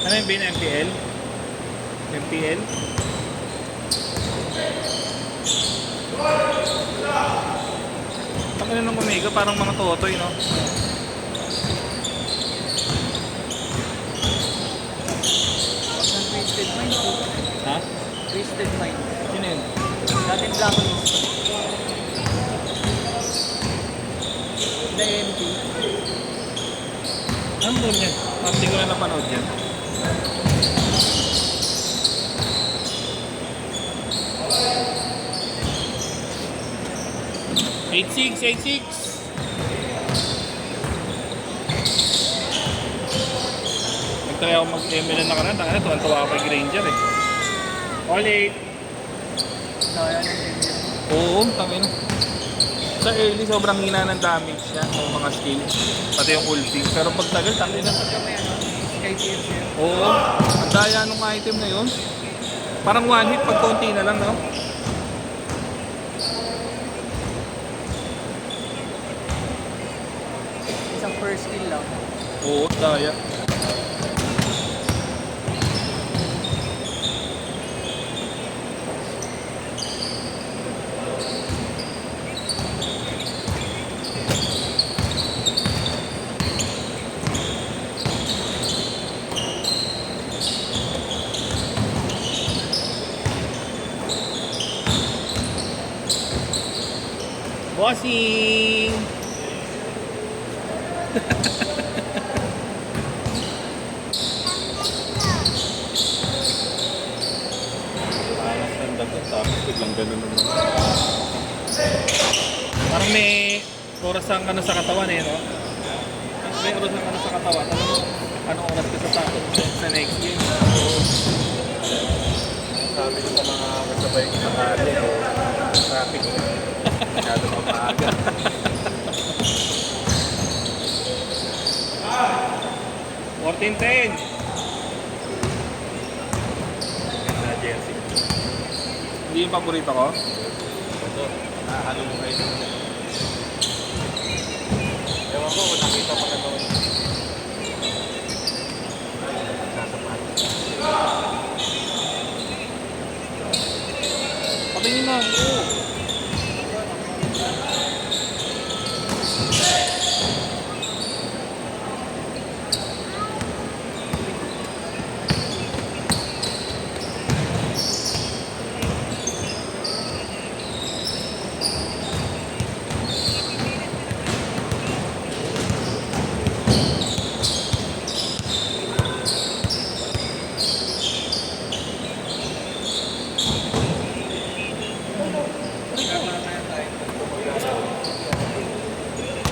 Ano yung bin MPL? MPL? Tangina ng Omega, parang mga totoy, no? Twisted Mind po. Ha? Twisted Mind. Sino yun? Dating Blacklist. The MP. Anong doon yan? Parang di ko na napanood yan. Eight six. Nagtry ako mag-ML na nakaraan. Tanga na, tuwan-tuwa ako kay Granger eh. All 8. Kaya ng MP. Oo, tangina. Sa early, sobrang hina ng damage niya. O mga skill. Pati yung ulti. Pero pag tagal, tangina. Pagka may ano, Sky Tears yun. Oo, ang daya nung item na yun. Parang one hit pag konti na lang, no? Isang first kill lang. Oo, daya. Bossing! Parang tanda to, tapos biglang ganun naman. Parang may oras ang ano sa katawan eh, no? May oras ang ano sa katawan. Alam mo, anong oras ka sa takot sa next game? Sabi ko sa mga kasabay ko sa kali, traffic. Masyado pa maaga. 14-10. Ganda jersey. Hindi yung paborito ko. Ito, nakahalo mo kayo. Ewan ko, kung nakita pa ka doon. Sasapat. Patingin na. Oo.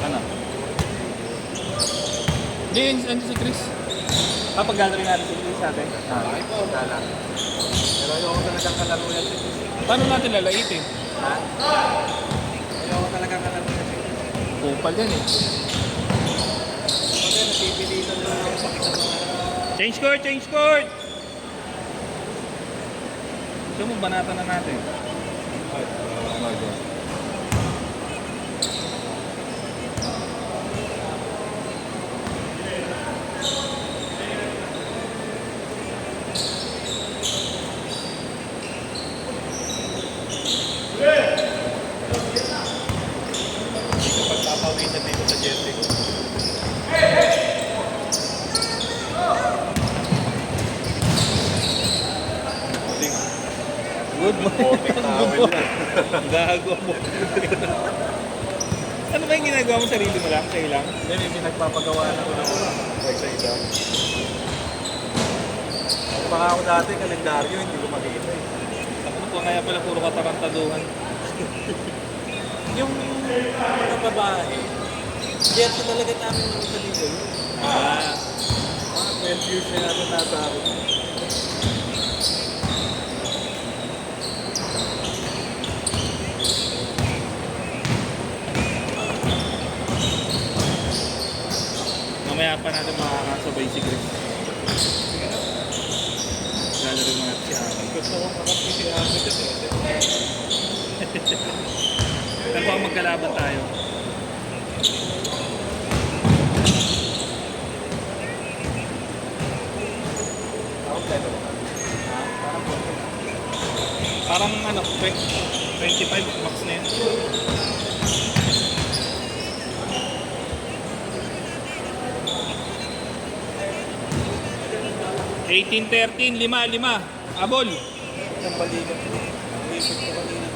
Ano? Hindi, yun si Chris. Pag-gallery natin si Chris natin. Ito, gala. Pero ayoko talagang kalaro yan. Paano natin lalaitin? Ha? Ayoko talagang kalaro yan. Kupal yan eh. Kasi napipilitan lang ako pakita mga Change court! Change court! Gusto mo, banatan na natin. oh my God. Kapag papawisan dito sa jersey ko. Good Botik towel yan. Gago mo. Ano ba yung ginagawa mo? Sarili mo lang? Sa'yo lang? Hindi, may pinagpapagawa na ko ng sa isa. Baka ako dati kalendaryo, hindi ko makita eh. Ako po kaya pala puro katarantaduhan. Yung mga babae, jersey talaga namin nung sa dito. Ah, Mga 12 years na natin nasa ako. mamaya pa natin makakasabay si Chris. Gallery mo natin si Akin. Gusto ko makapit si Ate kasi. Pero baka magkalaban tayo. Parang ano, 25 max na yun. $18, 13, 5. Abol. Ang balikat. Ipit ko kanina.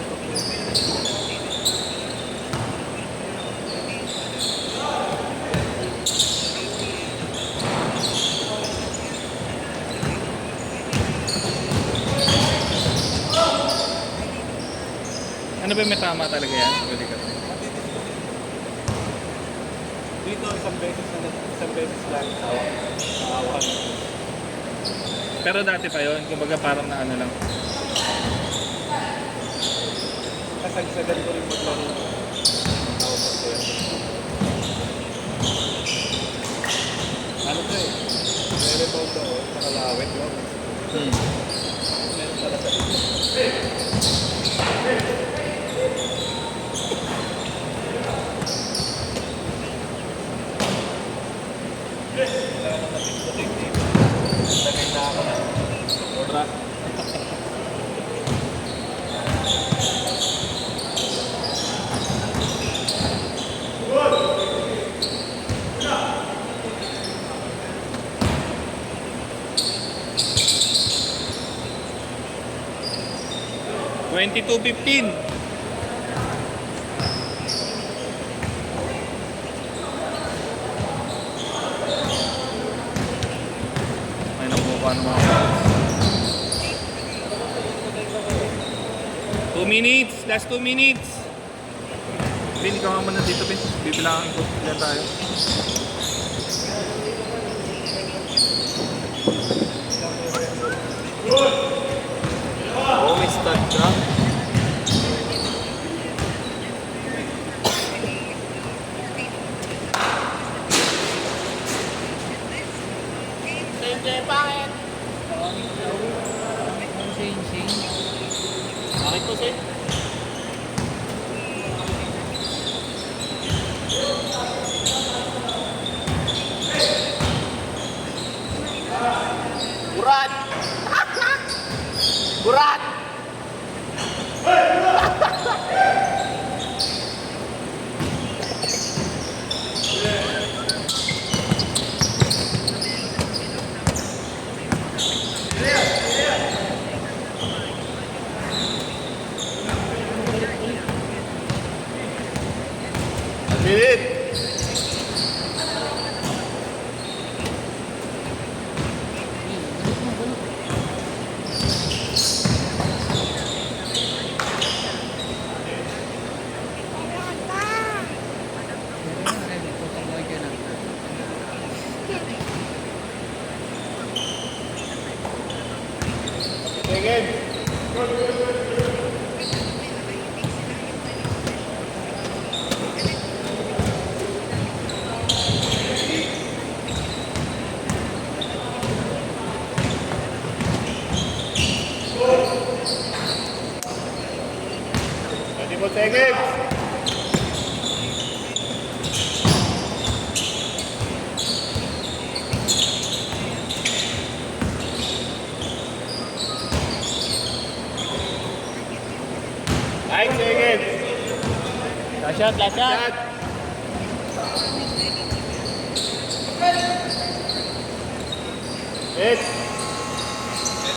Ano ba may tama talaga yan? Balikat. Dito isang beses lang. Awan. Pero dati pa yun, kumbaga parang na ano lang. Kasagsagan ko rin maglaro. Tawag ko yan. Ano to eh? May rebound ako. Nakalawit lang. Meron talaga dito. Wala naman natin dito. Lagay na ako na. Sobra. $22.15. May nakuha ng mga 2 minutes, last 2 minutes. Bin, ikaw nga muna dito, Bin. Bibilangin ko. Diyan tayo. Oh, may start ka. Changing. Bakit po, Sen? Burat! Burat! Minute! Again. More seconds. Last shot.